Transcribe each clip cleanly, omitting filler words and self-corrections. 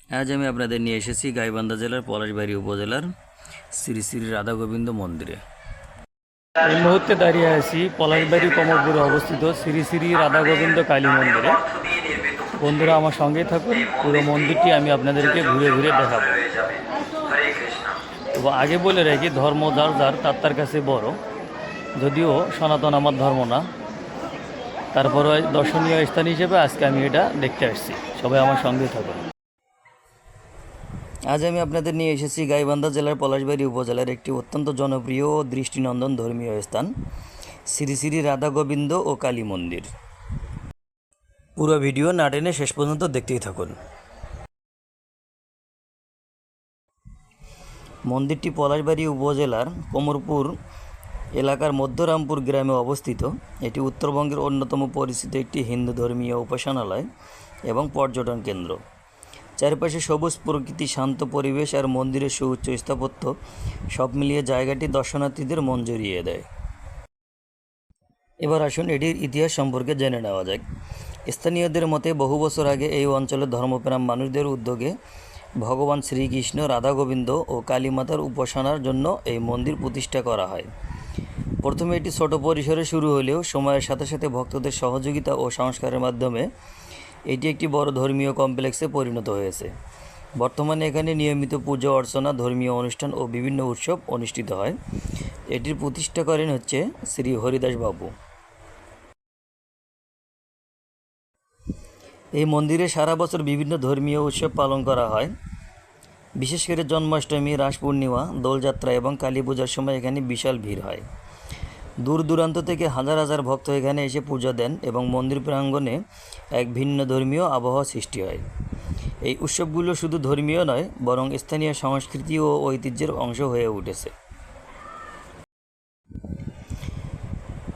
আজ আমি আপনাদের নিয়ে এসেছি গাইবান্ধা জেলার পলাশবাড়ি উপজেলার শ্রী শ্রী রাধা গোবিন্দ মন্দিরে। এই মুহূর্তে দাঁড়িয়ে আছি পলাশবাড়ি কমরপুরে অবস্থিত শ্রী শ্রী রাধা গোবিন্দ কালী মন্দিরে। বন্ধুরা আমার সঙ্গেই থাকুন, পুরো মন্দিরটি আমি আপনাদেরকে ঘুরে ঘুরে দেখাবো। তো আগে বলে রাখি, ধর্ম যার যার তার কাছে বড়। যদিও সনাতন আমার ধর্ম না, তারপরে দর্শনীয় স্থান হিসেবে আজকে আমি এটা দেখতে আসছি। সবাই আমার সঙ্গেই থাকুন। আজ আমি আপনাদের নিয়ে এসেছি গাইবান্ধা জেলার পলাশবাড়ি উপজেলার একটি অত্যন্ত জনপ্রিয় ও দৃষ্টিনন্দন ধর্মীয় স্থান শ্রী শ্রী রাধা গোবিন্দ ও কালী মন্দির। পুরো ভিডিও না টেনে শেষ পর্যন্ত দেখতেই থাকুন। মন্দিরটি পলাশবাড়ি উপজেলার কোমরপুর এলাকার মধ্যরামপুর গ্রামে অবস্থিত। এটি উত্তরবঙ্গের অন্যতম পরিচিত একটি হিন্দু ধর্মীয় উপাসনালয় এবং পর্যটন কেন্দ্র। চারপাশে সবুজ প্রকৃতি, শান্ত পরিবেশ আর মন্দিরের সুউচ্চ স্থাপত্য সব মিলিয়ে জায়গাটি দর্শনার্থীদের মন জড়িয়ে দেয়। এবার আসুন এটির ইতিহাস সম্পর্কে জেনে নেওয়া যাক। স্থানীয়দের মতে বহু বছর আগে এই অঞ্চলের ধর্মপ্রাণ মানুষদের উদ্যোগে ভগবান শ্রীকৃষ্ণ, রাধা গোবিন্দ ও কালী মাতার উপাসনার জন্য এই মন্দির প্রতিষ্ঠা করা হয়। প্রথমে এটি ছোট পরিসরে শুরু হলেও সময়ের সাথে সাথে ভক্তদের সহযোগিতা ও সংস্কারের মাধ্যমে এটি একটি বড় ধর্মীয় কমপ্লেক্সে পরিণত হয়েছে। বর্তমানে এখানে নিয়মিত পূজা অর্চনা, ধর্মীয় অনুষ্ঠান ও বিভিন্ন উৎসব অনুষ্ঠিত হয়। এটির প্রতিষ্ঠা করেন শ্রী হরিদাস বাবু। এই মন্দিরে সারা বছর বিভিন্ন ধর্মীয় উৎসব পালন করা হয়। বিশেষ করে জন্মাষ্টমী, রাস পূর্ণিমা, দোলযাত্রা এবং কালী পূজার সময় এখানে বিশাল ভিড় হয়। দূর দূরান্ত থেকে হাজার হাজার ভক্ত এখানে এসে পূজা দেন এবং মন্দির প্রাঙ্গণে এক ভিন্ন ধর্মীয় আবহাওয়া সৃষ্টি হয়। এই উৎসবগুলো শুধু ধর্মীয় নয়, বরং স্থানীয় সংস্কৃতি ও ঐতিহ্যের অংশ হয়ে উঠেছে।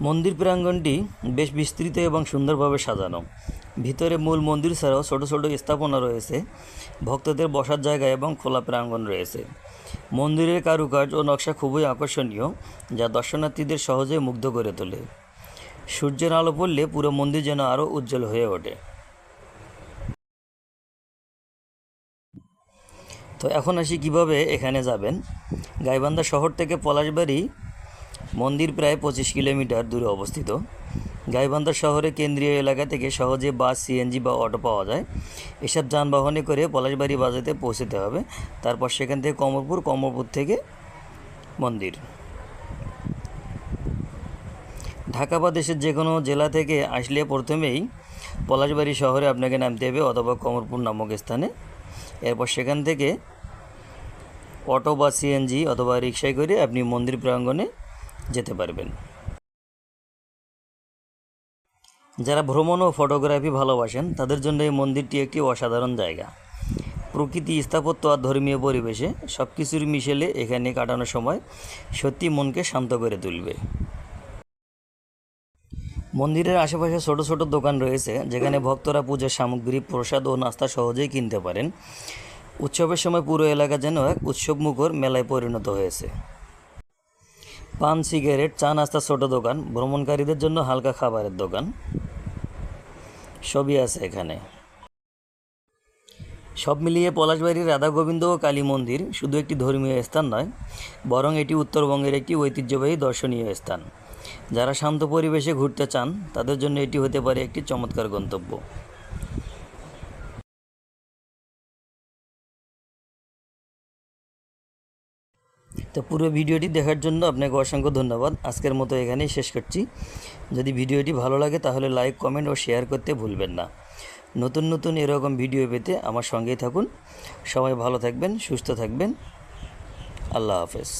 মন্দির প্রাঙ্গণটি বেশ বিস্তৃত এবং সুন্দরভাবে সাজানো। ভিতরে মূল মন্দির ছাড়াও ছোট ছোট স্থাপনা রয়েছে, ভক্তদের বসার জায়গা এবং খোলা প্রাঙ্গণ রয়েছে। মন্দিরের কারুকার্য ও নকশা খুবই আকর্ষণীয়, যা দর্শনার্থীদের সহজে মুগ্ধ করে তোলে। সূর্যের আলো পড়লে পুরো মন্দির যেন আরও উজ্জ্বল হয়ে ওঠে। তো এখন আসি কিভাবে এখানে যাবেন। গাইবান্ধা শহর থেকে পলাশবাড়ি মন্দির প্রায় 25 কিলোমিটার দূরে অবস্থিত। গাইবান্ধা শহরের কেন্দ্রীয় এলাকা থেকে সহজে বাস, সিএনজি বা অটো পাওয়া যায়। এসব যানবাহনে করে পলাশবাড়ি বাজারে পৌঁছতে হবে। তারপর সেখান থেকে কমরপুর থেকে মন্দির। ঢাকা বা দেশের যে কোনো জেলা থেকে আসলে প্রথমেই পলাশবাড়ি শহরে আপনাকে নামতে হবে অথবা কমরপুর নামক স্থানে। এরপর সেখান থেকে অটো বা সিএনজি অথবা রিকশায় করে আপনি মন্দির প্রাঙ্গণে যেতে পারবেন। যারা ভ্রমণ ও ফটোগ্রাফি ভালোবাসেন তাদের জন্য এই মন্দিরটি একটি অসাধারণ জায়গা। প্রকৃতি, স্থাপত্য আর ধর্মীয় পরিবেশে সব কিছুর মিশেলে এখানে কাটানোর সময় সত্যি মনকে শান্ত করে তুলবে। মন্দিরের আশেপাশে ছোট ছোট দোকান রয়েছে, যেখানে ভক্তরা পূজার সামগ্রী, প্রসাদ ও নাস্তা সহজেই কিনতে পারেন। উৎসবের সময় পুরো এলাকা যেন এক উৎসবমুখর মেলায় পরিণত হয়েছে। পান, সিগারেট, চা, নাস্তা, ছোট দোকান, ভ্রমণকারীদের জন্য হালকা খাবারের দোকান সবই আছে এখানে। সব মিলিয়ে পলাশবাড়ির রাধা গোবিন্দ ও কালী মন্দির শুধু একটি ধর্মীয় স্থান নয়, বরং এটি উত্তরবঙ্গের একটি ঐতিহ্যবাহী দর্শনীয় স্থান। যারা শান্ত পরিবেশে ঘুরতে চান তাদের জন্য এটি হতে পারে একটি চমৎকার গন্তব্য। তো পুরো ভিডিওটি দেখার জন্য আপনাকে অসংখ্য ধন্যবাদ। আজকের মতো এখানেই শেষ করছি। যদি ভিডিওটি ভালো লাগে তাহলে লাইক, কমেন্ট ও শেয়ার করতে ভুলবেন না। নতুন নতুন এরকম ভিডিও পেতে আমার সঙ্গেই থাকুন। সবাই ভালো থাকবেন, সুস্থ থাকবেন। আল্লাহ হাফেজ।